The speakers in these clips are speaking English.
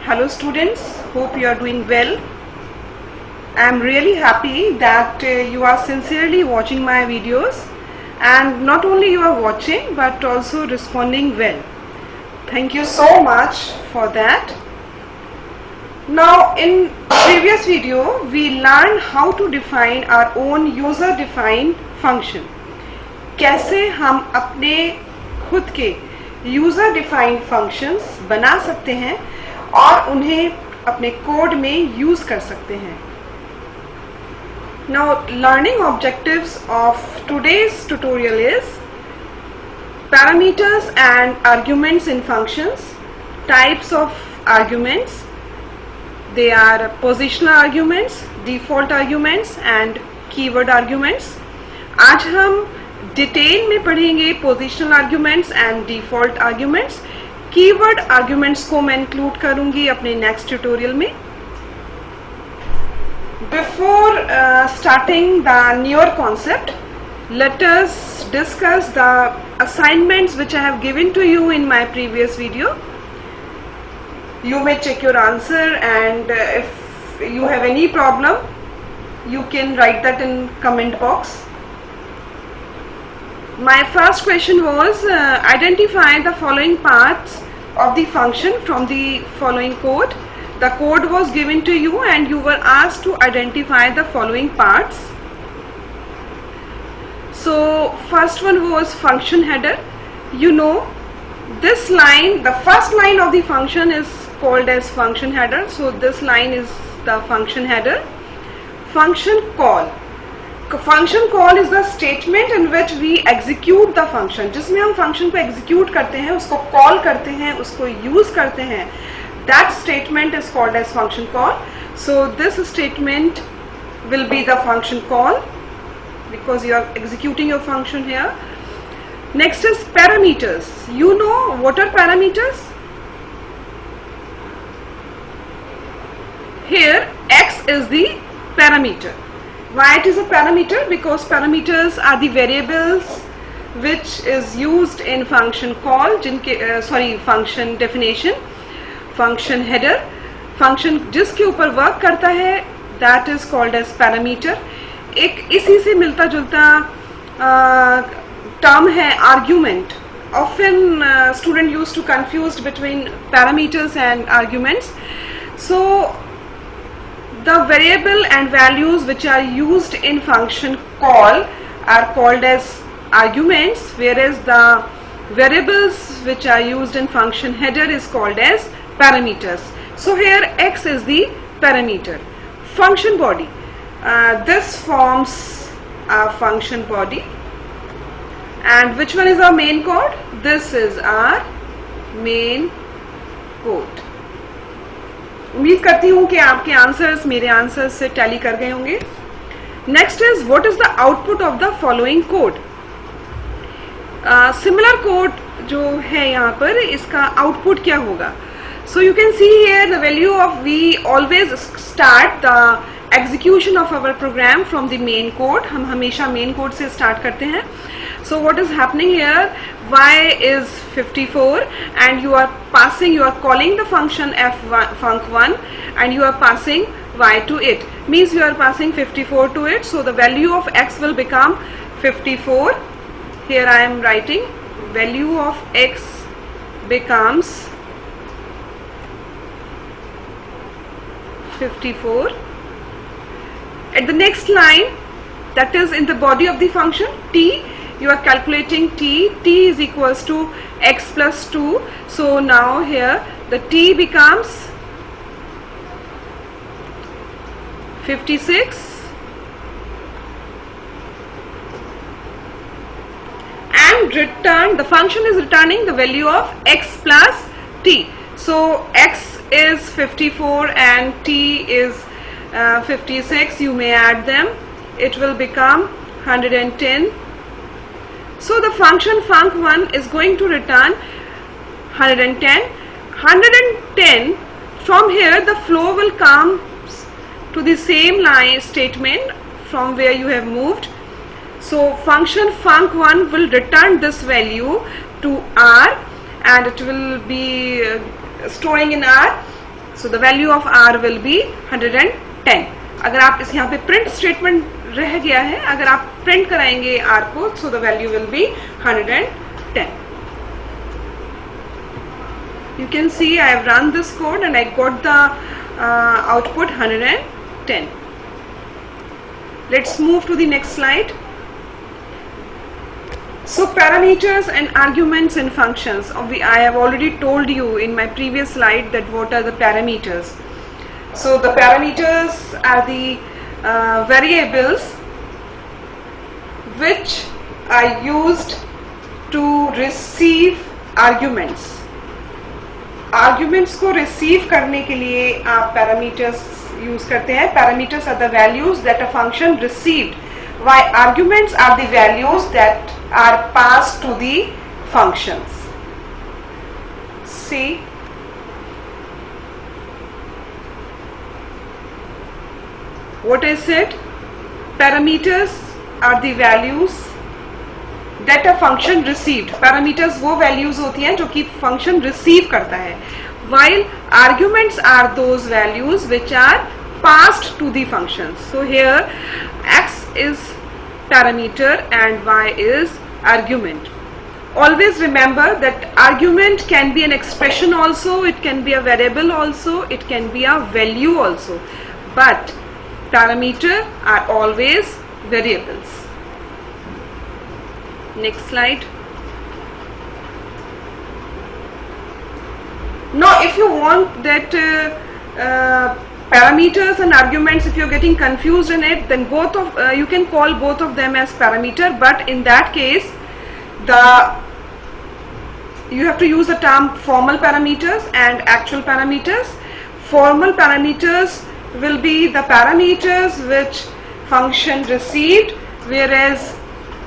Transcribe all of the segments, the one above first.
Hello students, hope you are doing well. I am really happy that you are sincerely watching my videos, and not only you are watching but also responding well. Thank you so much for that. Now in previous video we learned how to define our own user defined function. कैसे हम अपने खुद के user defined functions बना सकते हैं और उन्हें अपने कोड में यूज कर सकते हैं. Now learning objectives of today's tutorial is parameters and arguments in functions, types of arguments. They are positional arguments, default arguments and keyword arguments. आज हम डिटेल में पढ़ेंगे positional arguments and default arguments. Keyword arguments को मैं include करूंगी अपने next tutorial में. Before starting the newer concept, let us discuss the assignments which I have given to you in my previous video. You may check your answer, and if you have any problem you can write that in comment box. My first question was identify the following parts of the function from the following code. The code was given to you and you were asked to identify the following parts. So first one was function header. You know this line, the first line of the function is called as function header. So this line is the function header. Function call. Function call is the statement in which we execute the function. जिसमें हम function को execute करते हैं, उसको call करते हैं, उसको use करते हैं. That statement is called as function call. So this statement will be the function call because you are executing your function here. Next is parameters. You know what are parameters? Here x is the parameter. Why it is a parameter? Because parameters are the variables which is used in function call, function definition, function header. Function जिसके ऊपर work करता है that is called as parameter. एक इसी से मिलता जुलता term है argument. Often student used to confuse between parameters and arguments. So the variable and values which are used in function call are called as arguments, whereas the variables which are used in function header is called as parameters. So here x is the parameter. Function body. This forms our function body. And which one is our main code? This is our main code. उम्मीद करती हूँ कि आपके answers मेरे answers से tally कर गए होंगे. Next is what is the output of the following code. Similar code जो है यहाँ पर, इसका आउटपुट क्या होगा? So you can see here the value of we always start the execution of our program from the main code. हम हमेशा main code से स्टार्ट करते हैं. So what is happening here? Y is 54 and you are calling the function func1 and you are passing y to it. Means you are passing 54 to it. So the value of x will become 54. Here I am writing value of x becomes 54. At the next line, that is in the body of the function t, you are calculating t is equals to x plus 2. So now here the t becomes 56 and the function is returning the value of x plus t. So x is 54 and t is 56. You may add them, it will become 110. So the function func1 is going to return 110. 110, from here the flow will come to the same line statement from where you have moved. So function func1 will return this value to R and it will be storing in R. So the value of r will be 110. अगर आप इस यहाँ पे print statement रह गया है, अगर आप प्रिंट कराएंगे r को, so the value will be 110. You can see I have run this code and I got the output 110. Let's move to the next slide. So parameters and arguments in functions. I have already told you in my previous slide that what are the parameters. So the parameters are the variables which are used to receive arguments. Arguments को receive करने के लिए आप parameters use करते हैं. Parameters are the values that a function received, while arguments are the values that are passed to the functions. See, what I said, parameters are the values that a function received. Parameters वो values होती हैं जो कि function receive करता है, while arguments are those values which are passed to the functions. So here x is parameter and y is argument. Always remember that argument can be an expression also, it can be a variable also, it can be a value also, but parameter are always variables. Next slide. Now if you want that parameters and arguments, if you're getting confused in it, then both of you can call both of them as parameter, but in that case you have to use the term formal parameters and actual parameters. Formal parameters will be the parameters which function received, whereas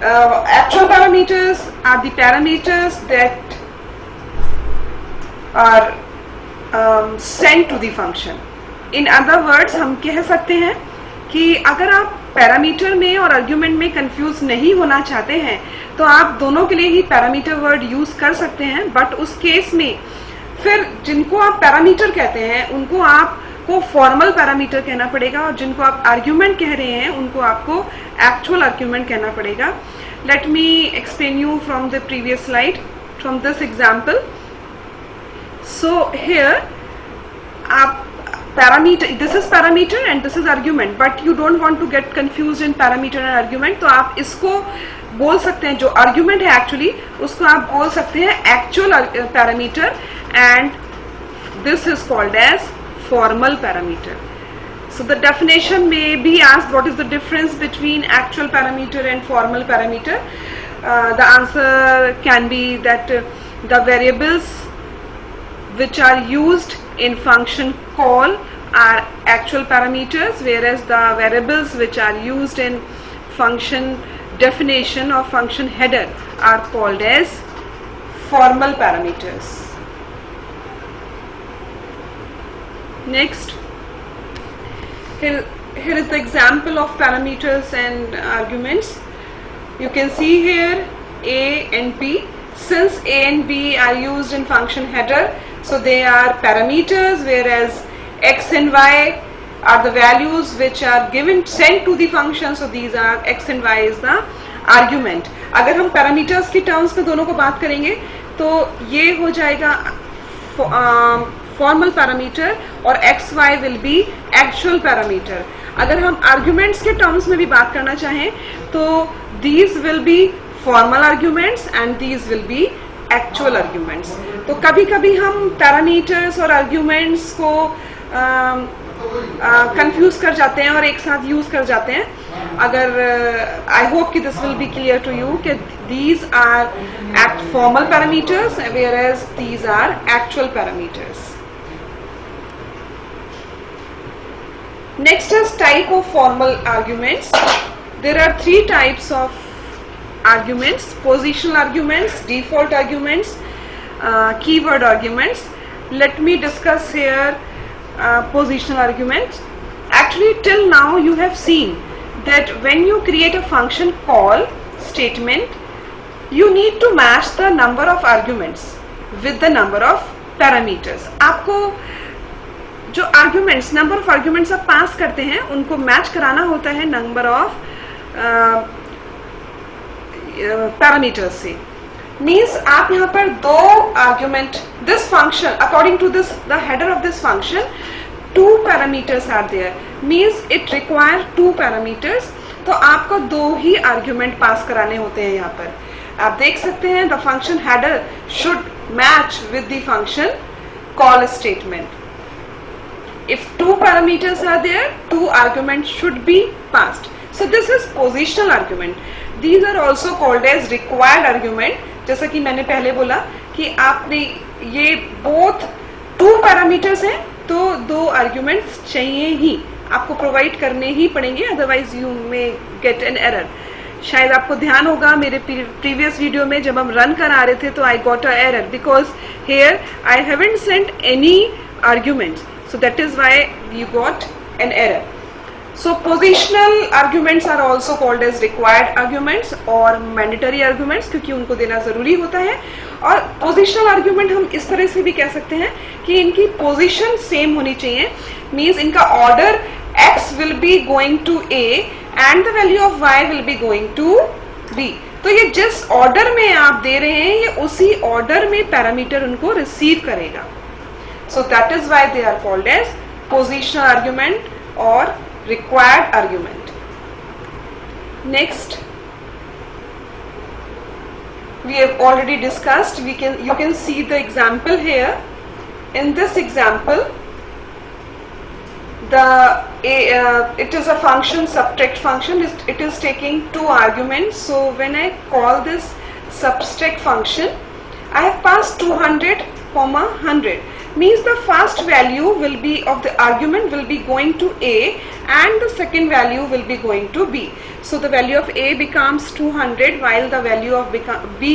actual parameters are the parameters that are sent to the function. In other words, हम कह सकते हैं कि अगर आप parameter में और argument में कंफ्यूज नहीं होना चाहते हैं तो आप दोनों के लिए ही पैरामीटर वर्ड यूज कर सकते हैं, बट उस केस में फिर जिनको आप पैरामीटर कहते हैं उनको आपको फॉर्मल पैरामीटर कहना पड़ेगा और जिनको आप आर्ग्यूमेंट कह रहे हैं उनको आपको एक्चुअल आर्ग्यूमेंट कहना पड़ेगा. Let me explain you from the previous slide, from this example. So here आप parameter, this is parameter and this is argument, but you don't want to get confused in parameter and argument, तो आप इसको बोल सकते हैं, जो argument है actually उसको आप बोल सकते हैं actual parameter, and this is called as formal parameter. So the definition may be asked, what is the difference between actual parameter and formal parameter? The answer can be that the variables which are used in function call are actual parameters, whereas the variables which are used in function definition or function header are called as formal parameters. Next, here is the example of parameters and arguments. You can see here a and b. Since a and b are used in function header, so they are parameters, whereas x and y are the values which are given sent to the function, so these are x and y is the argument. अगर हम parameters की terms में दोनों को बात करेंगे तो ये हो जाएगा formal parameter और x y will be actual parameter. अगर हम arguments के terms में भी बात करना चाहें तो these will be formal arguments and these will be actual arguments. तो कभी कभी हम पैरामीटर्स और आर्ग्यूमेंट्स को कंफ्यूज कर जाते हैं और एक साथ यूज कर जाते हैं. अगर आई होप कि this will be clear to you कि these are formal parameters whereas these are actual parameters. Next is type of formal arguments. There are three types of arguments: positional arguments, default arguments, keyword arguments. Let me discuss here positional arguments. Actually, till now you have seen that when you create a function call statement, you need to match the number of arguments with the number of parameters. आपको जो arguments, number of arguments आप पास करते हैं उनको match कराना होता है number of parameters से। मीन्स आप यहाँ पर दो argument, this function according to this the header of this function 2 parameters are there, means it require 2 parameters. तो आपको 2 ही आर्ग्यूमेंट पास कराने होते हैं। यहाँ पर आप देख सकते हैं the function header should match with the function call statement. If 2 parameters are there, 2 arguments should be passed. So this is positional argument. These are also called as required argument. जैसा कि मैंने पहले बोला कि आपने ये both 2 parameters हैं तो 2 arguments चाहिए ही, आपको प्रोवाइड करने ही पड़ेंगे, otherwise you may get an error. शायद आपको ध्यान होगा मेरे प्रीवियस वीडियो में जब हम रन करा रहे थे तो I got a error because here I haven't sent any arguments, so that is why you got an error. So positional arguments are also called as required arguments or mandatory arguments, क्योंकि उनको देना जरूरी होता है। और positional argument हम इस तरह से भी कह सकते हैं कि इनकी position same होनी चाहिए, means इनका order x will be going to a and the value of y will be going to b। तो ये जिस order में आप दे रहे हैं ये उसी order में पैरामीटर उनको receive करेगा। So that is why they are called as positional argument or required argument. Next, we have already discussed. You can see the example here. In this example, it is a function, subtract function. It is taking 2 arguments. So when I call this subtract function, I have passed 200, 100. Means the first value will be of the argument will be going to a and the second value will be going to b. So the value of a becomes 200 while the value of b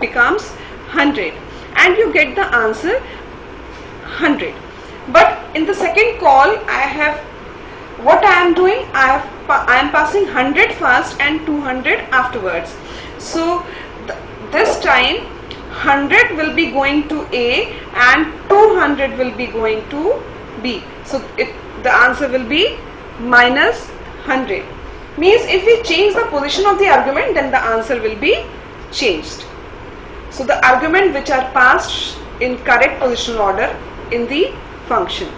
becomes 100 and you get the answer 100. But in the second call what I am doing, I am passing 100 first and 200 afterwards. So this time 100 will be going to A and 200 will be going to B. So the answer will be minus 100. Means if we change the position of the argument, then the answer will be changed. So the argument which are passed in correct positional order in the function.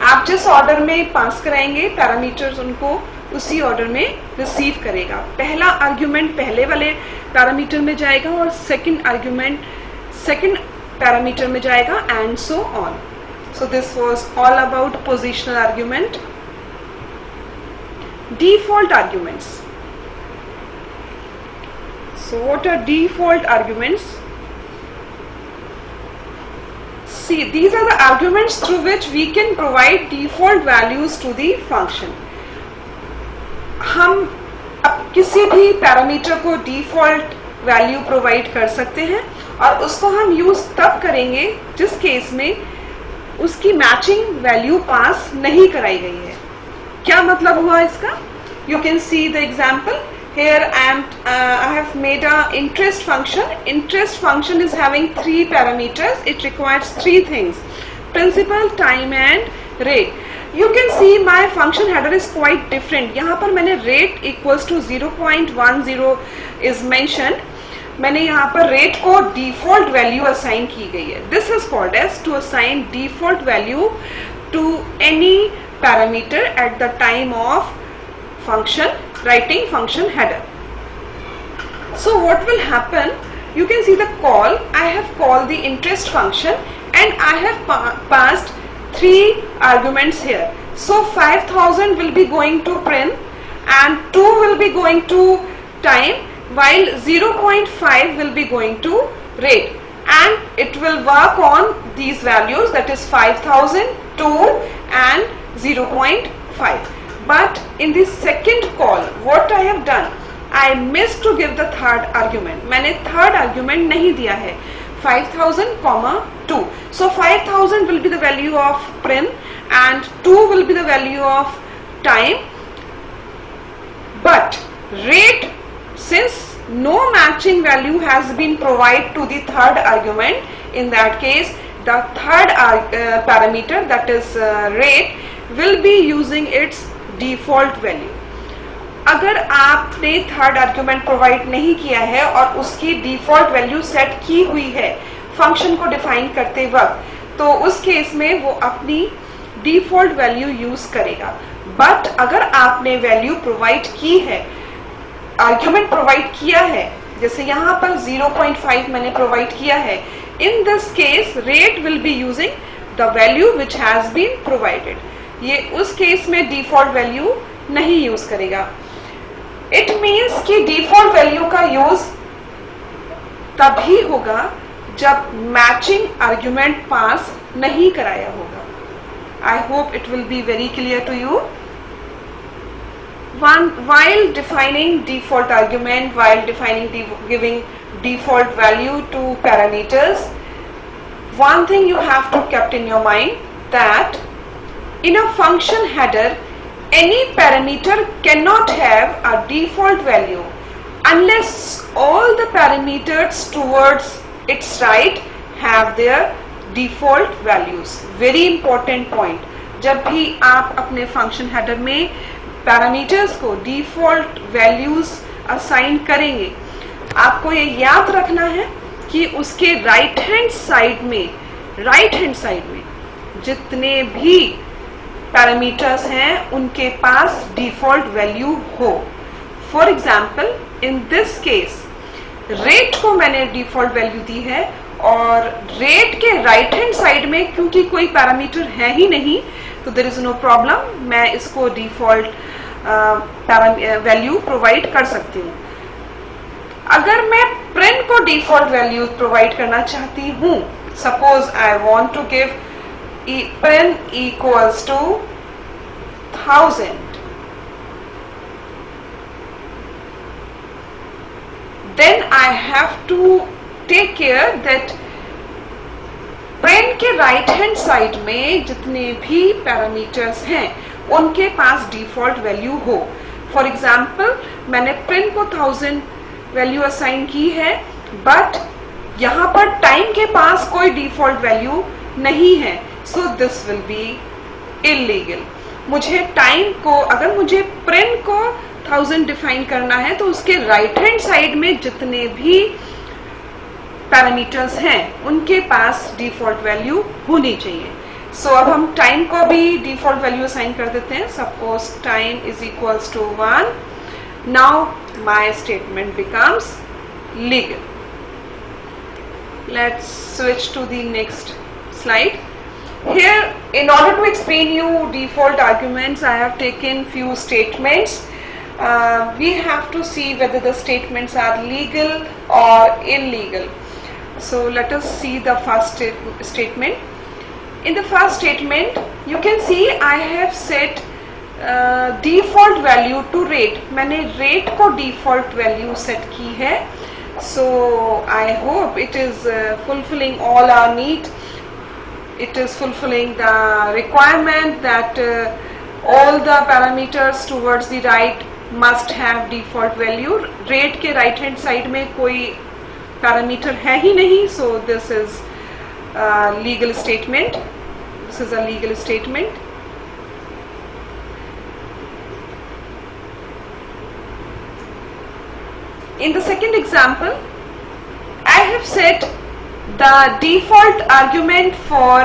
आप जिस order में पास कराएंगे parameters उनको उसी order में receive करेगा। पहला argument पहले वाले पैरामीटर में जाएगा और सेकंड आर्ग्यूमेंट सेकंड पैरामीटर में जाएगा and so on. So this was all about positional argument. Default arguments. So what are default arguments? See, these are the arguments through which we can provide default values to the function. हम अब किसी भी parameter को default value provide कर सकते हैं और उसको हम यूज तब करेंगे जिस केस में उसकी मैचिंग वैल्यू पास नहीं कराई गई है। क्या मतलब हुआ इसका? You can see the example. Here I have made a interest function. Interest function is having 3 parameters. It requires 3 things: principal, time and rate. You can see my function header is quite different. यहाँ पर मैंने rate equals to 0.10 is mentioned. मैंने यहाँ पर rate को default value assign की गई है. This is called as to assign default value to any parameter at the time of function writing function header. So what will happen? You can see the call. I have called the interest function and I have passed 3 arguments here. So 5000 will be going to print and 2 will be going to time while 0.5 will be going to rate, and it will work on these values, that is 5000, 2 and 0.5. But in the second call, what I have done, I missed to give the third argument. मैंने third argument नहीं दिया है. 5000, 2. So 5000 will be the value of prim and 2 will be the value of time. But rate, since no matching value has been provided to the third argument, in that case the third parameter, that is rate, will be using its default value. अगर आपने third argument provide नहीं किया है और उसकी default value set की हुई है फंक्शन को डिफाइन करते वक्त, तो उस केस में वो अपनी डिफॉल्ट वैल्यू यूज करेगा. बट अगर आपने वैल्यू प्रोवाइड की है, आर्ग्यूमेंट प्रोवाइड किया है, जैसे यहाँ पर 0.5 मैंने प्रोवाइड किया है, in this case rate will be using the value which has been provided. ये उस केस में डिफॉल्ट वैल्यू नहीं यूज करेगा. इट मीन्स कि डिफॉल्ट वैल्यू का यूज तभी होगा जब मैचिंग आर्ग्यूमेंट पास नहीं कराया होगा. I hope it will be very clear to you. While defining default argument, while giving default value to parameters, one thing you have to keep in your mind that in a function header, any parameter cannot have a default value unless all the parameters towards its right have their default values. Very important point. जब भी आप अपने function header में parameters को default values assign करेंगे, आपको ये याद रखना है कि उसके राइट हैंड साइड में जितने भी पैरामीटर्स हैं उनके पास डिफॉल्ट वैल्यू हो. For example, in this case rate को मैंने डिफॉल्ट वैल्यू दी है और रेट के राइट हैंड साइड में क्योंकि कोई पैरामीटर है ही नहीं, तो देयर इज नो प्रॉब्लम, मैं इसको डिफॉल्ट वैल्यू प्रोवाइड कर सकती हूँ. अगर मैं प्रिंट को डिफॉल्ट वैल्यू प्रोवाइड करना चाहती हूँ, suppose I want to give print equals to 1000, then I have to take care that print के राइट हैंड साइड में जितने भी पैरामीटर्स हैं उनके पास डिफॉल्ट वैल्यू हो. फॉर एग्जाम्पल, मैंने प्रिंट को 1000 वैल्यू असाइन की है, बट यहाँ पर टाइम के पास कोई डिफॉल्ट वैल्यू नहीं है, so this will B illegal. मुझे टाइम को, अगर मुझे प्रिंट को 1000 डिफाइन करना है तो उसके राइट हैंड साइड में जितने भी पैरामीटर्स हैं उनके पास डिफॉल्ट वैल्यू होनी चाहिए. सो अब हम टाइम को भी डिफॉल्ट वैल्यू असाइन कर देते हैं. Suppose time is equals to 1. Now my statement becomes legal. Let's switch to the next slide. Here, in order to explain you default arguments, I have taken few statements. We have to see whether the statements are legal or illegal. So let us see the first statement. In the first statement, you can see I have set default value to rate. मैंने rate को default value set की है. So I hope it is fulfilling all our need. It is fulfilling the requirement that all the parameters towards the right must have default value. Rate के right hand side में कोई parameter है ही नहीं, so this is a legal statement. This is a legal statement. In the second example, I have set the default argument for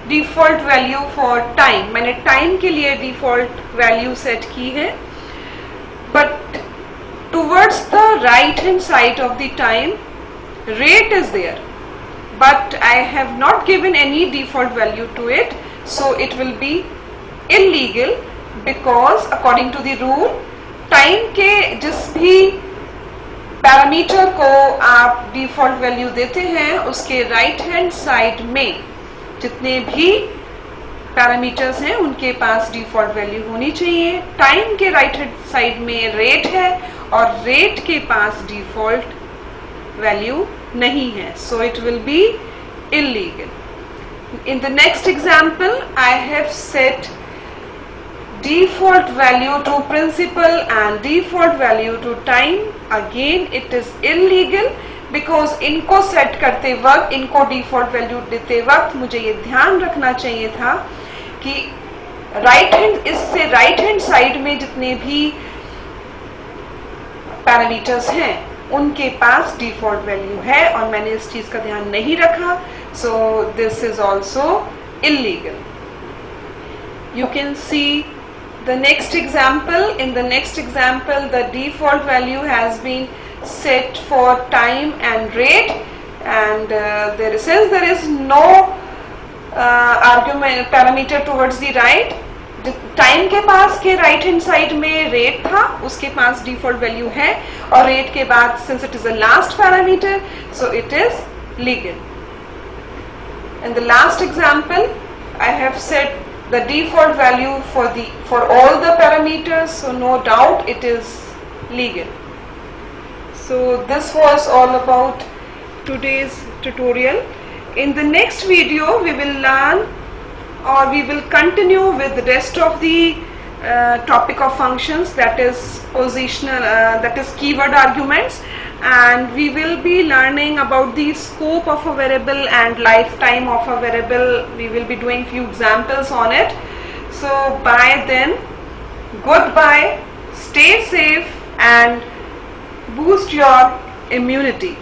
default value for time. मैंने time के लिए default value set की है, but towards the right hand side of the time, rate is there, but I have not given any default value to it, so it will be illegal because according to the rule, time के जिस भी parameter को आप default value देते हैं उसके right hand side में जितने भी पैरामीटर्स हैं उनके पास डिफॉल्ट वैल्यू होनी चाहिए. टाइम के राइट हैंड साइड में रेट है और रेट के पास डिफॉल्ट वैल्यू नहीं है, so it will be illegal. In the next example, I have set default value to principal and default value to time. Again, it is illegal because इनको set करते वक्त, इनको default value देते वक्त मुझे ये ध्यान रखना चाहिए था कि इससे राइट हैंड साइड में जितने भी पैरामीटर्स हैं उनके पास डिफॉल्ट वैल्यू है और मैंने इस चीज का ध्यान नहीं रखा, so this is also illegal. You can see the next example. In the next example, the default value has been set for time and rate, and since there is no argument parameter towards the right, time के पास के right hand side में rate था, उसके पास default value है, और rate के बाद since it is a last parameter so it is legal. In the last example, I have set the default value for all the parameters, so no doubt it is legal. So this was all about today's tutorial. In the next video, we will learn, or we will continue with the rest of the topic of functions, that is positional, that is keyword arguments, and we will be learning about the scope of a variable and lifetime of a variable. We will be doing few examples on it. So by then, goodbye, stay safe and boost your immunity.